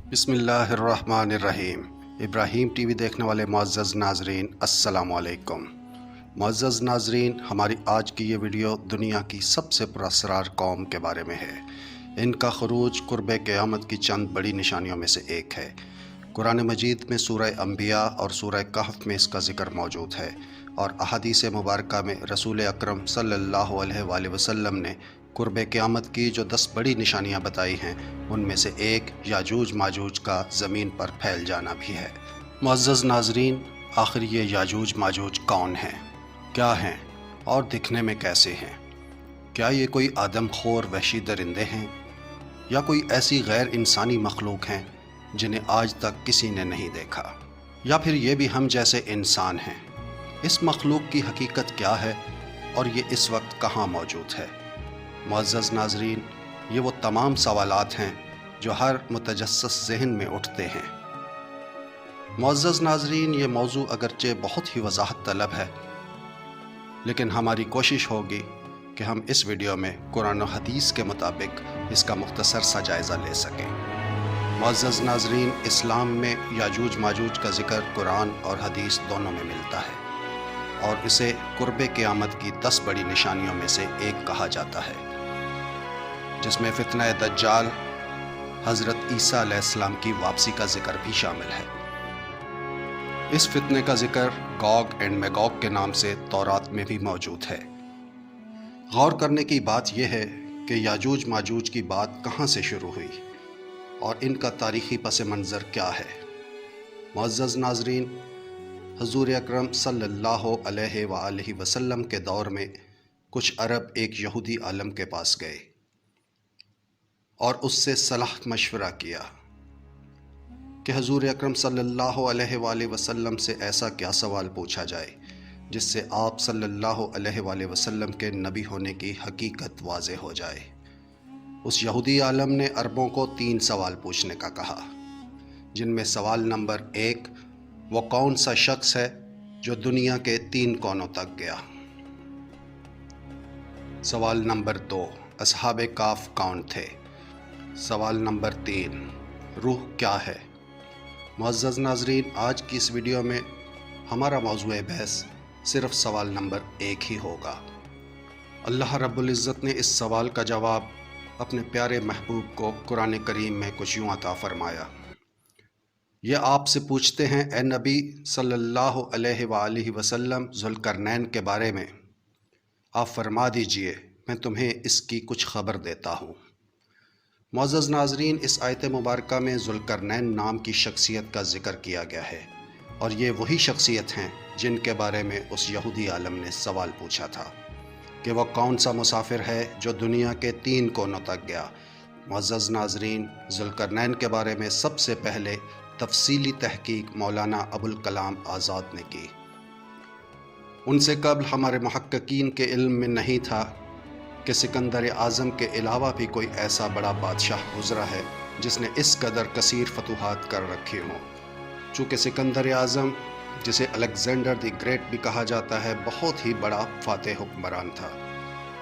بسم اللہ الرحمن الرحیم۔ ابراہیم ٹی وی دیکھنے والے معزز ناظرین السلام علیکم۔ معزز ناظرین، ہماری آج کی یہ ویڈیو دنیا کی سب سے پراسرار قوم کے بارے میں ہے۔ ان کا خروج قرب قیامت کی چند بڑی نشانیوں میں سے ایک ہے۔ قرآن مجید میں سورہ انبیاء اور سورہ کہف میں اس کا ذکر موجود ہے، اور احادیث مبارکہ میں رسول اکرم صلی اللہ علیہ وآلہ وسلم نے قرب قیامت کی جو 10 بڑی نشانیاں بتائی ہیں، ان میں سے ایک یاجوج ماجوج کا زمین پر پھیل جانا بھی ہے۔ معزز ناظرین، آخر یہ یاجوج ماجوج کون ہیں، کیا ہیں اور دکھنے میں کیسے ہیں؟ کیا یہ کوئی آدم خور وحشی درندے ہیں، یا کوئی ایسی غیر انسانی مخلوق ہیں جنہیں آج تک کسی نے نہیں دیکھا، یا پھر یہ بھی ہم جیسے انسان ہیں؟ اس مخلوق کی حقیقت کیا ہے اور یہ اس وقت کہاں موجود ہے؟ معزز ناظرین، یہ وہ تمام سوالات ہیں جو ہر متجسس ذہن میں اٹھتے ہیں۔ معزز ناظرین، یہ موضوع اگرچہ بہت ہی وضاحت طلب ہے، لیکن ہماری کوشش ہوگی کہ ہم اس ویڈیو میں قرآن و حدیث کے مطابق اس کا مختصر سا جائزہ لے سکیں۔ معزز ناظرین، اسلام میں یاجوج ماجوج کا ذکر قرآن اور حدیث دونوں میں ملتا ہے، اور اسے قرب قیامت کی 10 بڑی نشانیوں میں سے ایک کہا جاتا ہے، جس میں فتنہ دجال، حضرت عیسیٰ علیہ السلام کی واپسی کا ذکر بھی شامل ہے۔ اس فتنے کا ذکر گوگ اینڈ میگوگ کے نام سے تورات میں بھی موجود ہے۔ غور کرنے کی بات یہ ہے کہ یاجوج ماجوج کی بات کہاں سے شروع ہوئی اور ان کا تاریخی پس منظر کیا ہے۔ معزز ناظرین، حضور اکرم صلی اللہ علیہ وآلہ وسلم کے دور میں کچھ عرب ایک یہودی عالم کے پاس گئے اور اس سے صلاح مشورہ کیا کہ حضور اکرم صلی اللہ علیہ وآلہ وسلم سے ایسا کیا سوال پوچھا جائے جس سے آپ صلی اللہ علیہ وآلہ وسلم کے نبی ہونے کی حقیقت واضح ہو جائے۔ اس یہودی عالم نے عربوں کو 3 سوال پوچھنے کا کہا، جن میں سوال نمبر 1، وہ کون سا شخص ہے جو دنیا کے 3 کونوں تک گیا؟ سوال نمبر 2، اصحاب کہف کون تھے؟ سوال نمبر 3، روح کیا ہے؟ معزز ناظرین، آج کی اس ویڈیو میں ہمارا موضوع بحث صرف سوال نمبر 1 ہی ہوگا۔ اللہ رب العزت نے اس سوال کا جواب اپنے پیارے محبوب کو قرآن کریم میں کچھ یوں عطا فرمایا۔ یہ آپ سے پوچھتے ہیں اے نبی صلی اللہ علیہ وآلہ وسلم ذوالقرنین کے بارے میں، آپ فرما دیجئے میں تمہیں اس کی کچھ خبر دیتا ہوں۔ معزز ناظرین، اس آیت مبارکہ میں ذوالقرنین نام کی شخصیت کا ذکر کیا گیا ہے، اور یہ وہی شخصیت ہیں جن کے بارے میں اس یہودی عالم نے سوال پوچھا تھا کہ وہ کون سا مسافر ہے جو دنیا کے 3 کونوں تک گیا۔ معزز ناظرین، ذوالقرنین کے بارے میں سب سے پہلے تفصیلی تحقیق مولانا ابوالکلام آزاد نے کی۔ ان سے قبل ہمارے محققین کے علم میں نہیں تھا کہ سکندر اعظم کے علاوہ بھی کوئی ایسا بڑا بادشاہ گزرا ہے جس نے اس قدر کثیر فتوحات کر رکھی ہوں۔ چونکہ سکندر اعظم، جسے الیگزینڈر دی گریٹ بھی کہا جاتا ہے، بہت ہی بڑا فاتح حکمران تھا۔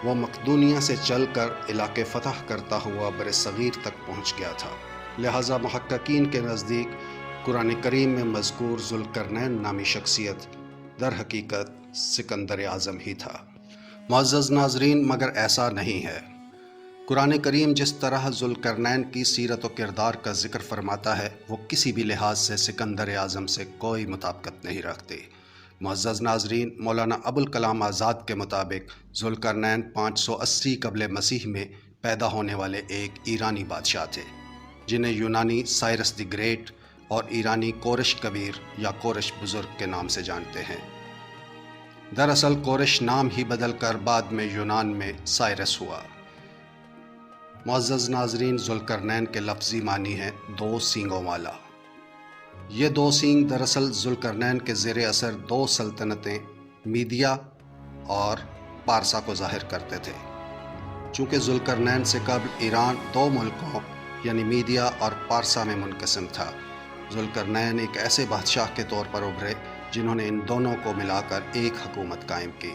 وہ مقدونیہ سے چل کر علاقے فتح کرتا ہوا برصغیر تک پہنچ گیا تھا، لہٰذا محققین کے نزدیک قرآن کریم میں مذکور ذوالقرنین نامی شخصیت در حقیقت سکندر اعظم ہی تھا۔ معزز ناظرین، مگر ایسا نہیں ہے۔ قرآن کریم جس طرح ذوالقرنین کی سیرت و کردار کا ذکر فرماتا ہے، وہ کسی بھی لحاظ سے سکندر اعظم سے کوئی مطابقت نہیں رکھتی۔ معزز ناظرین، مولانا ابوالکلام آزاد کے مطابق ذوالقرنین 580 قبل مسیح میں پیدا ہونے والے ایک ایرانی بادشاہ تھے، جنہیں یونانی سائرس دی گریٹ اور ایرانی کورش کبیر یا کورش بزرگ کے نام سے جانتے ہیں۔ دراصل کورش نام ہی بدل کر بعد میں یونان میں سائرس ہوا۔ معزز ناظرین، ذوالقرنین کے لفظی معنی ہے 2 سینگوں والا۔ یہ 2 سینگ دراصل ذوالقرنین کے زیر اثر 2 سلطنتیں میدیا اور پارسا کو ظاہر کرتے تھے۔ چونکہ ذوالقرنین سے قبل ایران 2 ملکوں یعنی میدیا اور پارسا میں منقسم تھا، ذوالقرنین ایک ایسے بادشاہ کے طور پر ابھرے جنہوں نے ان دونوں کو ملا کر ایک حکومت قائم کی۔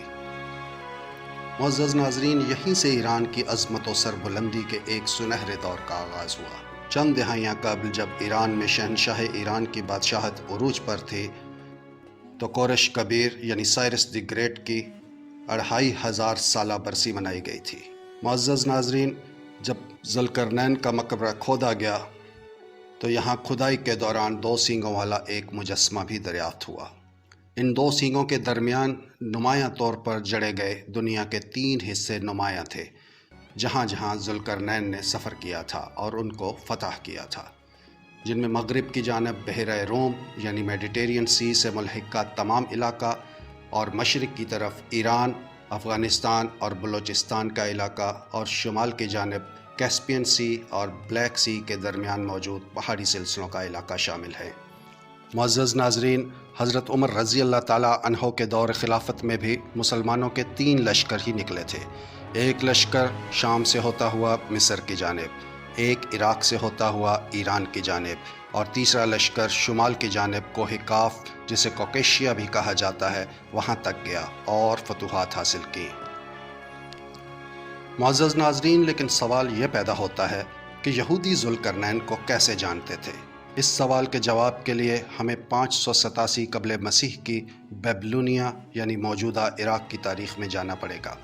معزز ناظرین، یہیں سے ایران کی عظمت و سربلندی کے ایک سنہرے دور کا آغاز ہوا۔ چند دہائیاں قبل جب ایران میں شہنشاہ ایران کی بادشاہت عروج پر تھی تو کورش کبیر یعنی سائرس دی گریٹ کی 2500 سالہ برسی منائی گئی تھی۔ معزز ناظرین، جب ذوالقرنین کا مقبرہ کھودا گیا تو یہاں کھدائی کے دوران 2 سینگوں والا ایک مجسمہ بھی دریافت ہوا۔ ان 2 سینگوں کے درمیان نمایاں طور پر جڑے گئے دنیا کے 3 حصے نمایاں تھے جہاں جہاں ذوالقرنین نے سفر کیا تھا اور ان کو فتح کیا تھا، جن میں مغرب کی جانب بحیرہ روم یعنی میڈیٹرین سی سے ملحقہ تمام علاقہ، اور مشرق کی طرف ایران، افغانستان اور بلوچستان کا علاقہ، اور شمال کی جانب کیسپین سی اور بلیک سی کے درمیان موجود پہاڑی سلسلوں کا علاقہ شامل ہے۔ معزز ناظرین، حضرت عمر رضی اللہ تعالیٰ عنہ کے دور خلافت میں بھی مسلمانوں کے 3 لشکر ہی نکلے تھے۔ ایک لشکر شام سے ہوتا ہوا مصر کی جانب، ایک عراق سے ہوتا ہوا ایران کی جانب، اور تیسرا لشکر شمال کی جانب کوہ کاف جسے کوکیشیا بھی کہا جاتا ہے وہاں تک گیا اور فتوحات حاصل کی۔ معزز ناظرین، لیکن سوال یہ پیدا ہوتا ہے کہ یہودی ذوالقرنین کو کیسے جانتے تھے؟ اس سوال کے جواب کے لیے ہمیں 587 قبل مسیح کی بیبلونیا یعنی موجودہ عراق کی تاریخ میں جانا پڑے گا۔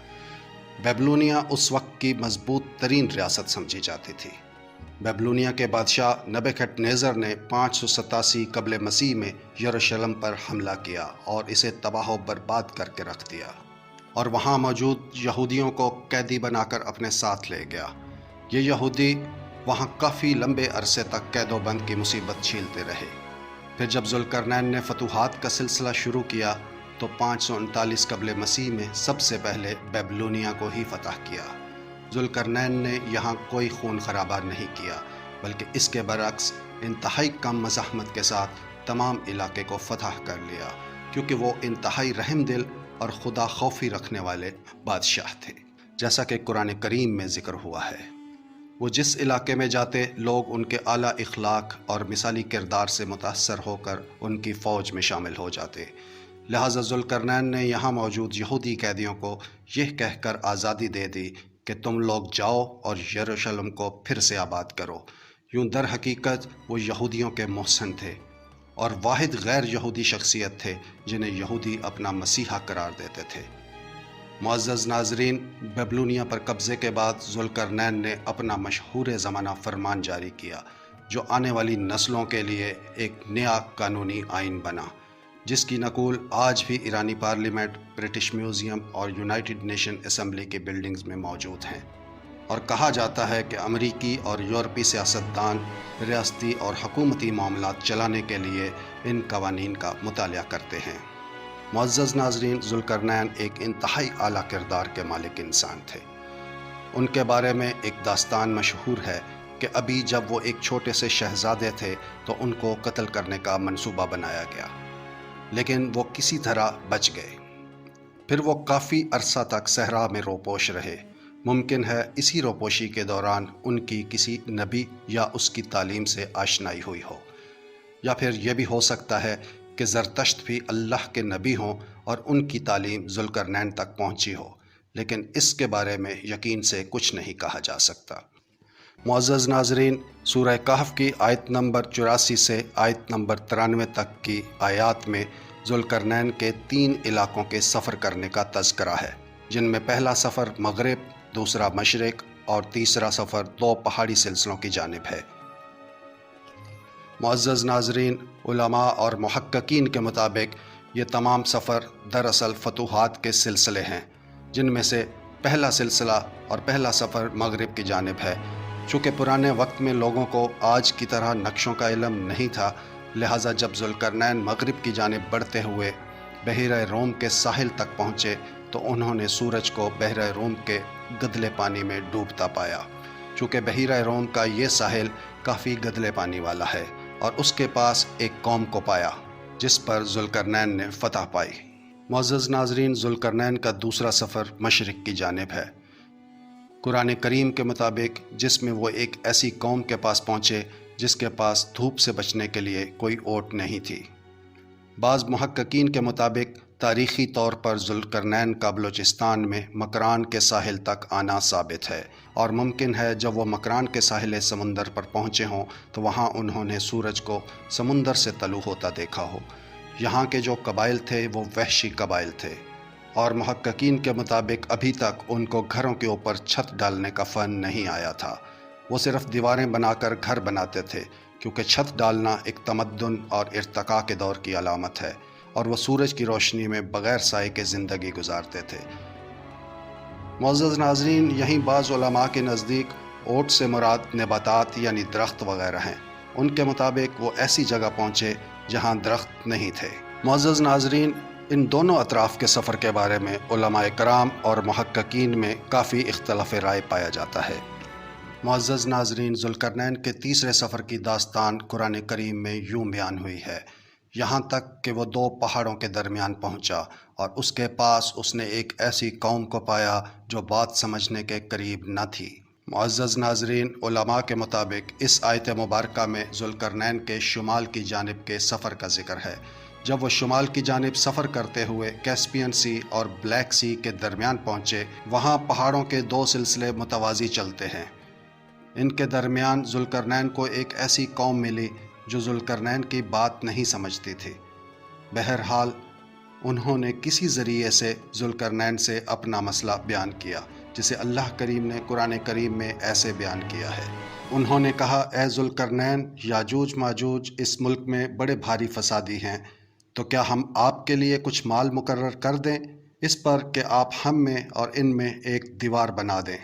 بیبلونیا اس وقت کی مضبوط ترین ریاست سمجھی جاتی تھی۔ بیبلونیا کے بادشاہ نبوخت نیزر نے 587 قبل مسیح میں یروشلم پر حملہ کیا اور اسے تباہ و برباد کر کے رکھ دیا، اور وہاں موجود یہودیوں کو قیدی بنا کر اپنے ساتھ لے گیا۔ یہ یہودی وہاں کافی لمبے عرصے تک قید و بند کی مصیبت جھیلتے رہے۔ پھر جب ذوالقرنین نے فتوحات کا سلسلہ شروع کیا تو 539 قبل مسیح میں سب سے پہلے بیبلونیا کو ہی فتح کیا۔ ذوالقرنین نے یہاں کوئی خون خرابہ نہیں کیا، بلکہ اس کے برعکس انتہائی کم مزاحمت کے ساتھ تمام علاقے کو فتح کر لیا، کیونکہ وہ انتہائی رحم دل اور خدا خوفی رکھنے والے بادشاہ تھے، جیسا کہ قرآن کریم میں ذکر ہوا ہے۔ وہ جس علاقے میں جاتے لوگ ان کے اعلیٰ اخلاق اور مثالی کردار سے متاثر ہو کر ان کی فوج میں شامل ہو جاتے۔ لہٰذا ذوالقرنین نے یہاں موجود یہودی قیدیوں کو یہ کہہ کر آزادی دے دی کہ تم لوگ جاؤ اور یروشلم کو پھر سے آباد کرو۔ یوں در حقیقت وہ یہودیوں کے محسن تھے اور واحد غیر یہودی شخصیت تھے جنہیں یہودی اپنا مسیحا قرار دیتے تھے۔ معزز ناظرین، بیبلونیا پر قبضے کے بعد ذوالقرنین نے اپنا مشہور زمانہ فرمان جاری کیا، جو آنے والی نسلوں کے لیے ایک نیا قانونی آئین بنا، جس کی نقول آج بھی ایرانی پارلیمنٹ، برٹش میوزیم اور یونائیٹڈ نیشن اسمبلی کی بلڈنگز میں موجود ہیں، اور کہا جاتا ہے کہ امریکی اور یورپی سیاستدان ریاستی اور حکومتی معاملات چلانے کے لیے ان قوانین کا مطالعہ کرتے ہیں۔ معزز ناظرین، ذوالقرنین ایک انتہائی اعلیٰ کردار کے مالک انسان تھے۔ ان کے بارے میں ایک داستان مشہور ہے کہ ابھی جب وہ ایک چھوٹے سے شہزادے تھے تو ان کو قتل کرنے کا منصوبہ بنایا گیا، لیکن وہ کسی طرح بچ گئے۔ پھر وہ کافی عرصہ تک صحرا میں روپوش رہے۔ ممکن ہے اسی روپوشی کے دوران ان کی کسی نبی یا اس کی تعلیم سے آشنائی ہوئی ہو، یا پھر یہ بھی ہو سکتا ہے کہ زرتشت بھی اللہ کے نبی ہوں اور ان کی تعلیم ذوالقرنین تک پہنچی ہو، لیکن اس کے بارے میں یقین سے کچھ نہیں کہا جا سکتا۔ معزز ناظرین، سورہ کہف کی آیت نمبر 84 سے آیت نمبر 93 تک کی آیات میں ذوالقرنین کے 3 علاقوں کے سفر کرنے کا تذکرہ ہے، جن میں پہلا سفر مغرب، دوسرا مشرق اور تیسرا سفر 2 پہاڑی سلسلوں کی جانب ہے۔ معزز ناظرین، علماء اور محققین کے مطابق یہ تمام سفر دراصل فتوحات کے سلسلے ہیں، جن میں سے پہلا سلسلہ اور پہلا سفر مغرب کی جانب ہے۔ چونکہ پرانے وقت میں لوگوں کو آج کی طرح نقشوں کا علم نہیں تھا، لہٰذا جب ذوالقرنین مغرب کی جانب بڑھتے ہوئے بحیرہ روم کے ساحل تک پہنچے تو انہوں نے سورج کو بحیرہ روم کے گدلے پانی میں ڈوبتا پایا۔ چونکہ بحیرہ روم کا یہ ساحل کافی گدلے پانی والا ہے، اور اس کے پاس ایک قوم کو پایا جس پر ذوالقرنین نے فتح پائی۔ معزز ناظرین، ذوالقرنین کا دوسرا سفر مشرق کی جانب ہے۔ قرآن کریم کے مطابق جس میں وہ ایک ایسی قوم کے پاس پہنچے جس کے پاس دھوپ سے بچنے کے لیے کوئی اوٹ نہیں تھی۔ بعض محققین کے مطابق تاریخی طور پر ذوالقرنین کا بلوچستان میں مکران کے ساحل تک آنا ثابت ہے، اور ممکن ہے جب وہ مکران کے ساحل سمندر پر پہنچے ہوں تو وہاں انہوں نے سورج کو سمندر سے طلوع ہوتا دیکھا ہو۔ یہاں کے جو قبائل تھے وہ وحشی قبائل تھے، اور محققین کے مطابق ابھی تک ان کو گھروں کے اوپر چھت ڈالنے کا فن نہیں آیا تھا۔ وہ صرف دیواریں بنا کر گھر بناتے تھے، کیونکہ چھت ڈالنا ایک تمدن اور ارتقاء کے دور کی علامت ہے، اور وہ سورج کی روشنی میں بغیر سائے کے زندگی گزارتے تھے۔ معزز ناظرین، یہیں بعض علماء کے نزدیک اوٹ سے مراد نباتات یعنی درخت وغیرہ ہیں۔ ان کے مطابق وہ ایسی جگہ پہنچے جہاں درخت نہیں تھے۔ معزز ناظرین، ان دونوں اطراف کے سفر کے بارے میں علماء کرام اور محققین میں کافی اختلاف رائے پایا جاتا ہے۔ معزز ناظرین، ذوالقرنین کے تیسرے سفر کی داستان قرآن کریم میں یوں بیان ہوئی ہے، یہاں تک کہ وہ دو پہاڑوں کے درمیان پہنچا اور اس کے پاس اس نے ایک ایسی قوم کو پایا جو بات سمجھنے کے قریب نہ تھی۔ معزز ناظرین، علماء کے مطابق اس آیت مبارکہ میں ذوالقرنین کے شمال کی جانب کے سفر کا ذکر ہے۔ جب وہ شمال کی جانب سفر کرتے ہوئے کیسپین سی اور بلیک سی کے درمیان پہنچے، وہاں پہاڑوں کے دو سلسلے متوازی چلتے ہیں۔ ان کے درمیان ذوالقرنین کو ایک ایسی قوم ملی جو ذوالقرنین کی بات نہیں سمجھتی تھی۔ بہرحال انہوں نے کسی ذریعے سے ذوالقرنین سے اپنا مسئلہ بیان کیا، جسے اللہ کریم نے قرآن کریم میں ایسے بیان کیا ہے۔ انہوں نے کہا، اے ذوالقرنین، یاجوج ماجوج اس ملک میں بڑے بھاری فسادی ہیں، تو کیا ہم آپ کے لیے کچھ مال مقرر کر دیں اس پر کہ آپ ہم میں اور ان میں ایک دیوار بنا دیں؟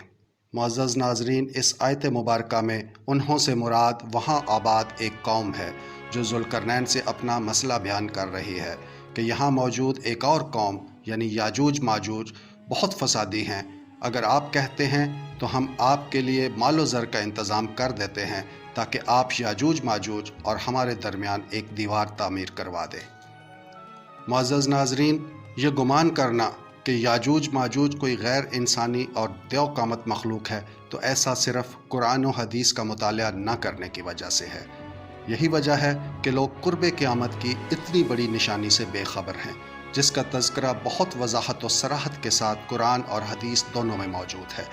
معزز ناظرین، اس آیت مبارکہ میں انہوں سے مراد وہاں آباد ایک قوم ہے جو ذوالقرنین سے اپنا مسئلہ بیان کر رہی ہے کہ یہاں موجود ایک اور قوم یعنی یاجوج ماجوج بہت فسادی ہیں۔ اگر آپ کہتے ہیں تو ہم آپ کے لیے مال و زر کا انتظام کر دیتے ہیں تاکہ آپ یاجوج ماجوج اور ہمارے درمیان ایک دیوار تعمیر کروا دیں۔ معزز ناظرین، یہ گمان کرنا کہ یاجوج ماجوج کوئی غیر انسانی اور دیو قامت مخلوق ہے تو ایسا صرف قرآن و حدیث کا مطالعہ نہ کرنے کی وجہ سے ہے۔ یہی وجہ ہے کہ لوگ قرب قیامت کی اتنی بڑی نشانی سے بے خبر ہیں، جس کا تذکرہ بہت وضاحت و صراحت کے ساتھ قرآن اور حدیث دونوں میں موجود ہے،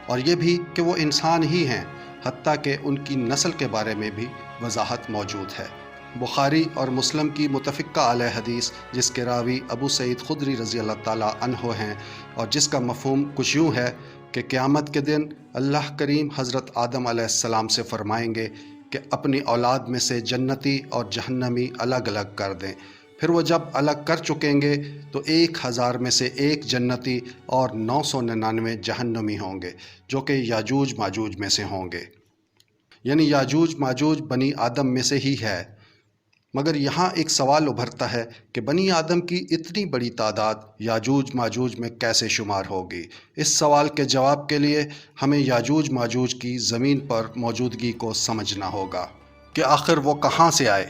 اور یہ بھی کہ وہ انسان ہی ہیں، حتیٰ کہ ان کی نسل کے بارے میں بھی وضاحت موجود ہے۔ بخاری اور مسلم کی متفقہ علیہ حدیث، جس کے راوی ابو سعید خدری رضی اللہ تعالیٰ عنہ ہیں، اور جس کا مفہوم کچھ یوں ہے کہ قیامت کے دن اللہ کریم حضرت آدم علیہ السلام سے فرمائیں گے کہ اپنی اولاد میں سے جنتی اور جہنمی الگ الگ کر دیں۔ پھر وہ جب الگ کر چکیں گے تو 1000 میں سے ایک جنتی اور 999 جہنمی ہوں گے، جو کہ یاجوج ماجوج میں سے ہوں گے۔ یعنی یاجوج ماجوج بنی آدم میں سے ہی ہے۔ مگر یہاں ایک سوال ابھرتا ہے کہ بنی آدم کی اتنی بڑی تعداد یاجوج ماجوج میں کیسے شمار ہوگی؟ اس سوال کے جواب کے لیے ہمیں یاجوج ماجوج کی زمین پر موجودگی کو سمجھنا ہوگا کہ آخر وہ کہاں سے آئے۔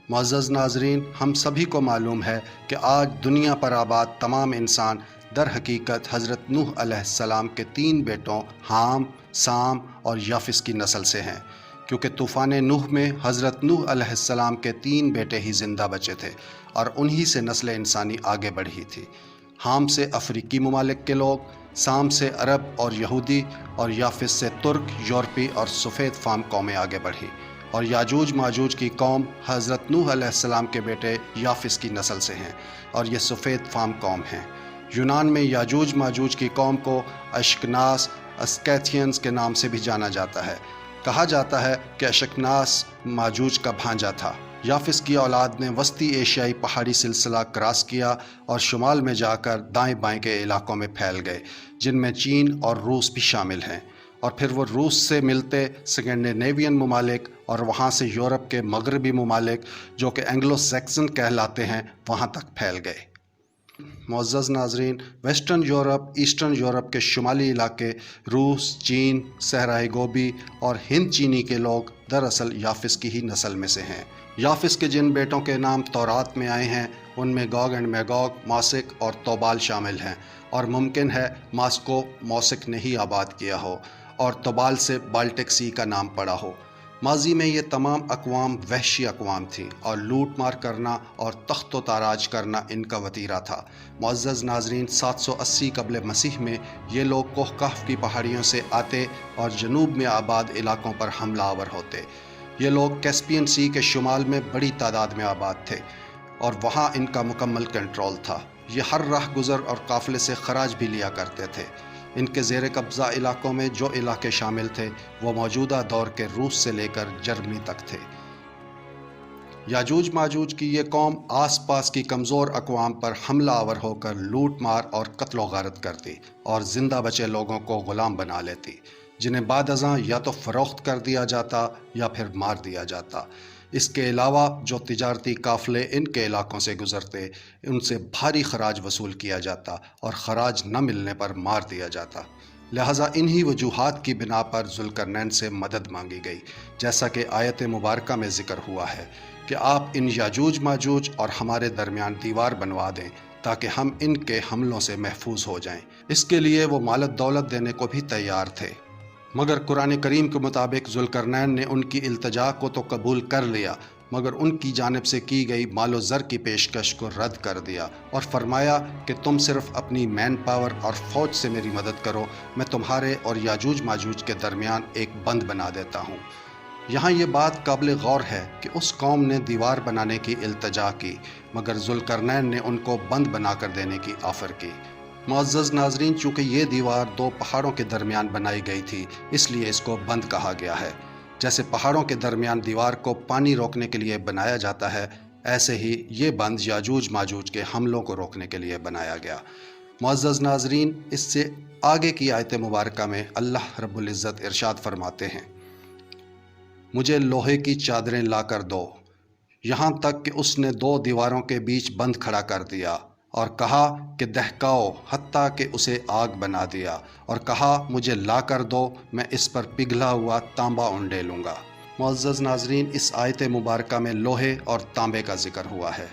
معزز ناظرین، ہم سبھی کو معلوم ہے کہ آج دنیا پر آباد تمام انسان در حقیقت حضرت نوح علیہ السلام کے 3 بیٹوں حام، سام اور یافس کی نسل سے ہیں، کیونکہ طوفان نوح میں حضرت نوح علیہ السلام کے 3 بیٹے ہی زندہ بچے تھے، اور انہی سے نسل انسانی آگے بڑھی تھی۔ حام سے افریقی ممالک کے لوگ، سام سے عرب اور یہودی، اور یافس سے ترک، یورپی اور سفید فام قومیں آگے بڑھی، اور یاجوج ماجوج کی قوم حضرت نوح علیہ السلام کے بیٹے یافس کی نسل سے ہیں، اور یہ سفید فام قوم ہیں۔ یونان میں یاجوج ماجوج کی قوم کو اشکناس، اسکیتھینز کے نام سے بھی جانا جاتا ہے۔ کہا جاتا ہے کہ اشکناس ماجوج کا بھانجا تھا۔ یافس کی اولاد نے وسطی ایشیائی پہاڑی سلسلہ کراس کیا اور شمال میں جا کر دائیں بائیں کے علاقوں میں پھیل گئے، جن میں چین اور روس بھی شامل ہیں، اور پھر وہ روس سے ملتے سکینڈینیوین ممالک اور وہاں سے یورپ کے مغربی ممالک جو کہ اینگلو سیکسن کہلاتے ہیں وہاں تک پھیل گئے۔ معزز ناظرین، ویسٹرن یورپ، ایسٹرن یورپ کے شمالی علاقے، روس، چین، صحرائے گوبی اور ہند چینی کے لوگ دراصل یافس کی ہی نسل میں سے ہیں۔ یافس کے جن بیٹوں کے نام تورات میں آئے ہیں ان میں گوگ اینڈ میگوگ، ماسک اور توبال شامل ہیں، اور ممکن ہے ماسکو موسک نے ہی آباد کیا ہو اور توبال سے بالٹک سی کا نام پڑا ہو۔ ماضی میں یہ تمام اقوام وحشی اقوام تھیں اور لوٹ مار کرنا اور تخت و تاراج کرنا ان کا وتیرہ تھا۔ معزز ناظرین، 780 قبل مسیح میں یہ لوگ کوہ کہف کی پہاڑیوں سے آتے اور جنوب میں آباد علاقوں پر حملہ آور ہوتے۔ یہ لوگ کیسپین سی کے شمال میں بڑی تعداد میں آباد تھے اور وہاں ان کا مکمل کنٹرول تھا۔ یہ ہر راہ گزر اور قافلے سے خراج بھی لیا کرتے تھے۔ ان کے زیر قبضہ علاقوں میں جو علاقے شامل تھے وہ موجودہ دور کے روس سے لے کر جرمنی تک تھے۔ یاجوج ماجوج کی یہ قوم آس پاس کی کمزور اقوام پر حملہ آور ہو کر لوٹ مار اور قتل و غارت کرتی اور زندہ بچے لوگوں کو غلام بنا لیتی، جنہیں بعد ازاں یا تو فروخت کر دیا جاتا یا پھر مار دیا جاتا۔ اس کے علاوہ جو تجارتی قافلے ان کے علاقوں سے گزرتے ان سے بھاری خراج وصول کیا جاتا اور خراج نہ ملنے پر مار دیا جاتا۔ لہٰذا انہی وجوہات کی بنا پر ذوالقرنین سے مدد مانگی گئی، جیسا کہ آیت مبارکہ میں ذکر ہوا ہے کہ آپ ان یاجوج ماجوج اور ہمارے درمیان دیوار بنوا دیں تاکہ ہم ان کے حملوں سے محفوظ ہو جائیں۔ اس کے لیے وہ مال و دولت دینے کو بھی تیار تھے، مگر قرآن کریم کے مطابق ذوالقرنین نے ان کی التجا کو تو قبول کر لیا، مگر ان کی جانب سے کی گئی مال و زر کی پیشکش کو رد کر دیا اور فرمایا کہ تم صرف اپنی مین پاور اور فوج سے میری مدد کرو، میں تمہارے اور یاجوج ماجوج کے درمیان ایک بند بنا دیتا ہوں۔ یہاں یہ بات قابل غور ہے کہ اس قوم نے دیوار بنانے کی التجا کی، مگر ذوالقرنین نے ان کو بند بنا کر دینے کی آفر کی۔ معزز ناظرین، چونکہ یہ دیوار دو پہاڑوں کے درمیان بنائی گئی تھی اس لیے اس کو بند کہا گیا ہے۔ جیسے پہاڑوں کے درمیان دیوار کو پانی روکنے کے لیے بنایا جاتا ہے، ایسے ہی یہ بند یاجوج ماجوج کے حملوں کو روکنے کے لیے بنایا گیا۔ معزز ناظرین، اس سے آگے کی آیت مبارکہ میں اللہ رب العزت ارشاد فرماتے ہیں، مجھے لوہے کی چادریں لا کر دو، یہاں تک کہ اس نے دو دیواروں کے بیچ بند کھڑا کر دیا اور کہا کہ دہکاؤ، حتیٰ کہ اسے آگ بنا دیا، اور کہا مجھے لا کر دو، میں اس پر پگھلا ہوا تانبا انڈیلوں گا۔ معزز ناظرین، اس آیت مبارکہ میں لوہے اور تانبے کا ذکر ہوا ہے،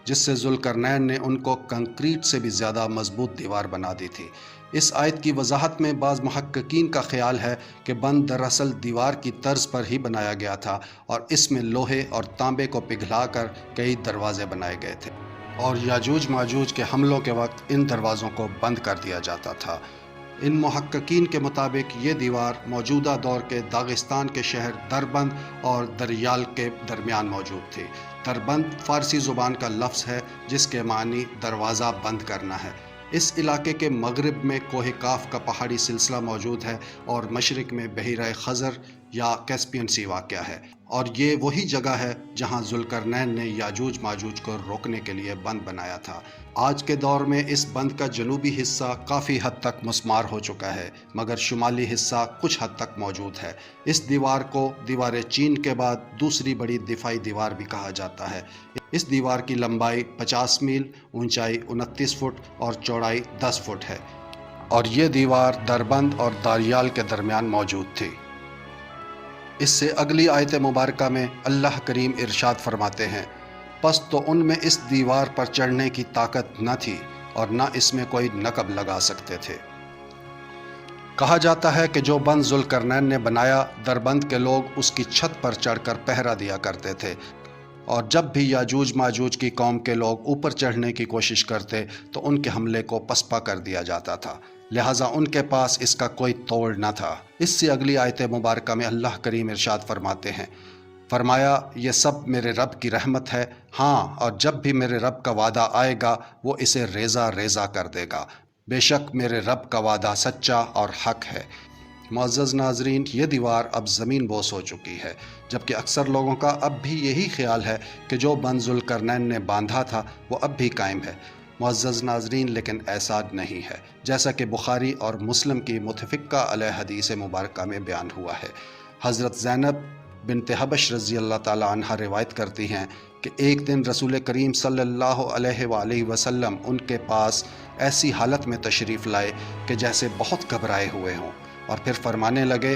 جس سے ذوالقرنین نے ان کو کنکریٹ سے بھی زیادہ مضبوط دیوار بنا دی تھی۔ اس آیت کی وضاحت میں بعض محققین کا خیال ہے کہ بند دراصل دیوار کی طرز پر ہی بنایا گیا تھا اور اس میں لوہے اور تانبے کو پگھلا کر کئی دروازے بنائے گئے تھے اور یاجوج ماجوج کے حملوں کے وقت ان دروازوں کو بند کر دیا جاتا تھا۔ ان محققین کے مطابق یہ دیوار موجودہ دور کے داغستان کے شہر دربند اور دریال کے درمیان موجود تھی۔ دربند فارسی زبان کا لفظ ہے جس کے معنی دروازہ بند کرنا ہے۔ اس علاقے کے مغرب میں کوہ کاف کا پہاڑی سلسلہ موجود ہے اور مشرق میں بحیرہ خزر یا کیسپین سی واقع ہے، اور یہ وہی جگہ ہے جہاں ذوالقرنین نے یاجوج ماجوج کو روکنے کے لیے بند بنایا تھا۔ آج کے دور میں اس بند کا جنوبی حصہ کافی حد تک مسمار ہو چکا ہے، مگر شمالی حصہ کچھ حد تک موجود ہے۔ اس دیوار کو دیوار چین کے بعد دوسری بڑی دفاعی دیوار بھی کہا جاتا ہے۔ اس دیوار کی لمبائی 50 میل، اونچائی 29 فٹ اور چوڑائی 10 فٹ ہے، اور یہ دیوار دربند اور داریال کے درمیان موجود تھی۔ اس سے اگلی آیت مبارکہ میں اللہ کریم ارشاد فرماتے ہیں، پس تو ان میں اس دیوار پر چڑھنے کی طاقت نہ تھی اور نہ اس میں کوئی نقب لگا سکتے تھے۔ کہا جاتا ہے کہ جو بند ذوالقرنین نے بنایا، دربند کے لوگ اس کی چھت پر چڑھ کر پہرا دیا کرتے تھے، اور جب بھی یاجوج ماجوج کی قوم کے لوگ اوپر چڑھنے کی کوشش کرتے تو ان کے حملے کو پسپا کر دیا جاتا تھا، لہٰذا ان کے پاس اس کا کوئی توڑ نہ تھا۔ اس سے اگلی آیت مبارکہ میں اللہ کریم ارشاد فرماتے ہیں، فرمایا یہ سب میرے رب کی رحمت ہے، ہاں، اور جب بھی میرے رب کا وعدہ آئے گا وہ اسے ریزہ ریزہ کر دے گا، بے شک میرے رب کا وعدہ سچا اور حق ہے۔ معزز ناظرین، یہ دیوار اب زمین بوس ہو چکی ہے، جبکہ اکثر لوگوں کا اب بھی یہی خیال ہے کہ جو بند ذوالقرنین نے باندھا تھا وہ اب بھی قائم ہے۔ معزز ناظرین، لیکن ایسا نہیں ہے، جیسا کہ بخاری اور مسلم کی متفقہ علیہ حدیث مبارکہ میں بیان ہوا ہے۔ حضرت زینب بنت حبش رضی اللہ تعالی عنہ روایت کرتی ہیں کہ ایک دن رسول کریم صلی اللہ علیہ وآلہ وسلم ان کے پاس ایسی حالت میں تشریف لائے کہ جیسے بہت گھبرائے ہوئے ہوں، اور پھر فرمانے لگے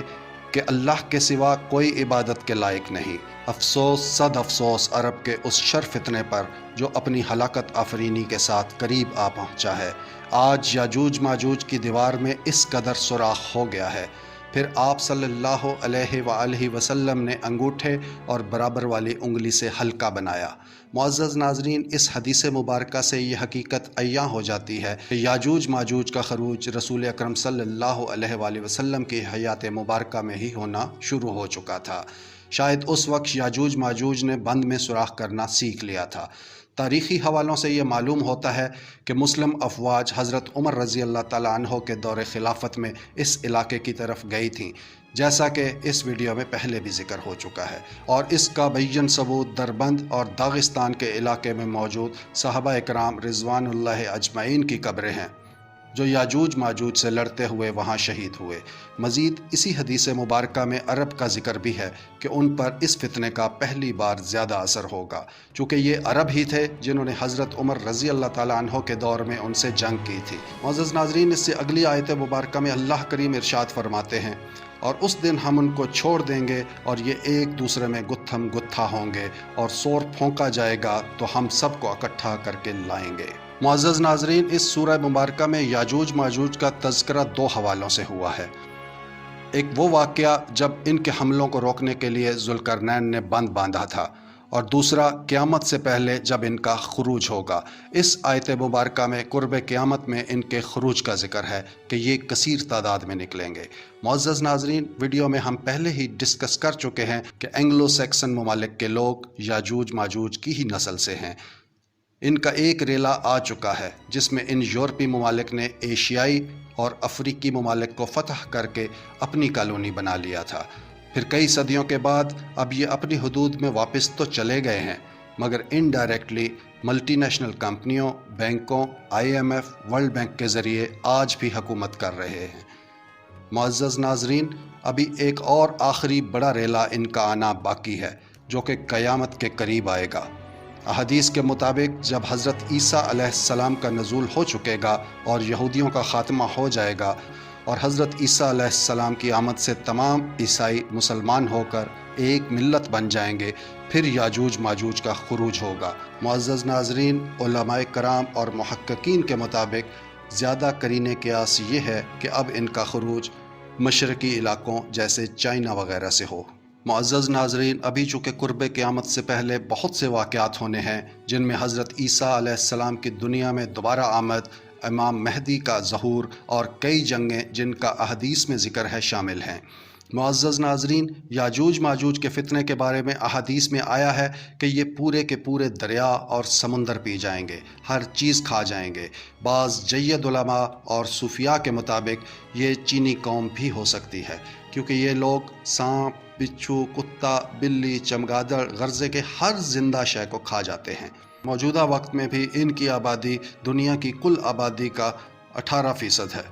کہ اللہ کے سوا کوئی عبادت کے لائق نہیں، افسوس صد افسوس عرب کے اس شر فتنے پر جو اپنی ہلاکت آفرینی کے ساتھ قریب آ پہنچا ہے۔ آج یاجوج ماجوج کی دیوار میں اس قدر سوراخ ہو گیا ہے پھر آپ صلی اللہ علیہ وآلہ وسلم نے انگوٹھے اور برابر والی انگلی سے حلقہ بنایا۔ معزز ناظرین، اس حدیث مبارکہ سے یہ حقیقت عیاں ہو جاتی ہے کہ یاجوج ماجوج کا خروج رسول اکرم صلی اللہ علیہ وآلہ وسلم کی حیات مبارکہ میں ہی ہونا شروع ہو چکا تھا۔ شاید اس وقت یاجوج ماجوج نے بند میں سوراخ کرنا سیکھ لیا تھا۔ تاریخی حوالوں سے یہ معلوم ہوتا ہے کہ مسلم افواج حضرت عمر رضی اللہ تعالیٰ عنہ کے دور خلافت میں اس علاقے کی طرف گئی تھیں، جیسا کہ اس ویڈیو میں پہلے بھی ذکر ہو چکا ہے، اور اس کا بین ثبوت دربند اور داغستان کے علاقے میں موجود صحابہ اکرام رضوان اللہ اجمعین کی قبریں ہیں، جو یاجوج ماجوج سے لڑتے ہوئے وہاں شہید ہوئے۔ مزید اسی حدیث مبارکہ میں عرب کا ذکر بھی ہے کہ ان پر اس فتنے کا پہلی بار زیادہ اثر ہوگا، چونکہ یہ عرب ہی تھے جنہوں نے حضرت عمر رضی اللہ تعالیٰ عنہ کے دور میں ان سے جنگ کی تھی۔ معزز ناظرین، اس سے اگلی آیت مبارکہ میں اللہ کریم ارشاد فرماتے ہیں، اور اس دن ہم ان کو چھوڑ دیں گے اور یہ ایک دوسرے میں گتھم گتھا ہوں گے، اور سور پھونکا جائے گا تو ہم سب کو اکٹھا کر کے لائیں گے۔ معزز ناظرین، اس سورہ مبارکہ میں یاجوج ماجوج کا تذکرہ دو حوالوں سے ہوا ہے۔ ایک وہ واقعہ جب ان کے حملوں کو روکنے کے لیے ذوالقرنین نے بند باندھا تھا، اور دوسرا قیامت سے پہلے جب ان کا خروج ہوگا۔ اس آیت مبارکہ میں قرب قیامت میں ان کے خروج کا ذکر ہے کہ یہ کثیر تعداد میں نکلیں گے۔ معزز ناظرین، ویڈیو میں ہم پہلے ہی ڈسکس کر چکے ہیں کہ اینگلو سیکسن ممالک کے لوگ یاجوج ماجوج کی ہی نسل سے ہیں۔ ان کا ایک ریلا آ چکا ہے جس میں ان یورپی ممالک نے ایشیائی اور افریقی ممالک کو فتح کر کے اپنی کالونی بنا لیا تھا۔ پھر کئی صدیوں کے بعد اب یہ اپنی حدود میں واپس تو چلے گئے ہیں، مگر انڈائریکٹلی ملٹی نیشنل کمپنیوں، بینکوں، IMF، ورلڈ بینک کے ذریعے آج بھی حکومت کر رہے ہیں۔ معزز ناظرین، ابھی ایک اور آخری بڑا ریلا ان کا آنا باقی ہے جو کہ قیامت کے قریب آئے گا۔ احادیث کے مطابق جب حضرت عیسیٰ علیہ السلام کا نزول ہو چکے گا اور یہودیوں کا خاتمہ ہو جائے گا، اور حضرت عیسیٰ علیہ السلام کی آمد سے تمام عیسائی مسلمان ہو کر ایک ملت بن جائیں گے، پھر یاجوج ماجوج کا خروج ہوگا۔ معزز ناظرین، علماء کرام اور محققین کے مطابق زیادہ قرینِ قیاس یہ ہے کہ اب ان کا خروج مشرقی علاقوں جیسے چائنا وغیرہ سے ہو۔ معزز ناظرین، ابھی چونکہ قرب قیامت سے پہلے بہت سے واقعات ہونے ہیں جن میں حضرت عیسیٰ علیہ السلام کی دنیا میں دوبارہ آمد، امام مہدی کا ظہور اور کئی جنگیں جن کا احادیث میں ذکر ہے شامل ہیں۔ معزز ناظرین، یاجوج ماجوج کے فتنے کے بارے میں احادیث میں آیا ہے کہ یہ پورے کے پورے دریا اور سمندر پی جائیں گے، ہر چیز کھا جائیں گے۔ بعض جید علماء اور صوفیاء کے مطابق یہ چینی قوم بھی ہو سکتی ہے، کیونکہ یہ لوگ سانپ، بچھو، کتا، بلی، چمگادڑ، غرضے کے ہر زندہ شے کو کھا جاتے ہیں۔ موجودہ وقت میں بھی ان کی آبادی دنیا کی کل آبادی کا 18% ہے،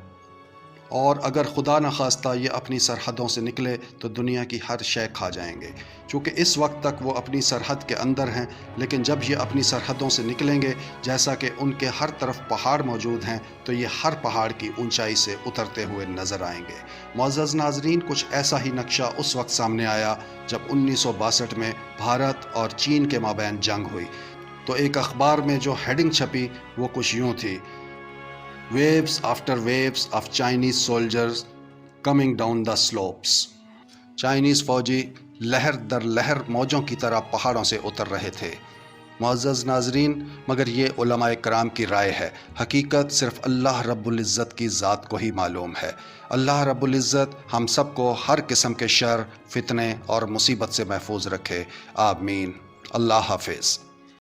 اور اگر خدا نخواستہ یہ اپنی سرحدوں سے نکلے تو دنیا کی ہر شے کھا جائیں گے۔ چونکہ اس وقت تک وہ اپنی سرحد کے اندر ہیں، لیکن جب یہ اپنی سرحدوں سے نکلیں گے، جیسا کہ ان کے ہر طرف پہاڑ موجود ہیں، تو یہ ہر پہاڑ کی اونچائی سے اترتے ہوئے نظر آئیں گے۔ معزز ناظرین، کچھ ایسا ہی نقشہ اس وقت سامنے آیا جب 1962 میں بھارت اور چین کے مابین جنگ ہوئی، تو ایک اخبار میں جو ہیڈنگ چھپی وہ کچھ یوں تھی: Waves after waves of Chinese soldiers coming down the slopes۔ Chinese فوجی لہر در لہر موجوں کی طرح پہاڑوں سے اتر رہے تھے۔ معزز ناظرین، مگر یہ علماء کرام کی رائے ہے، حقیقت صرف اللہ رب العزت کی ذات کو ہی معلوم ہے۔ اللہ رب العزت ہم سب کو ہر قسم کے شر، فتنے اور مصیبت سے محفوظ رکھے، آمین۔ اللہ حافظ۔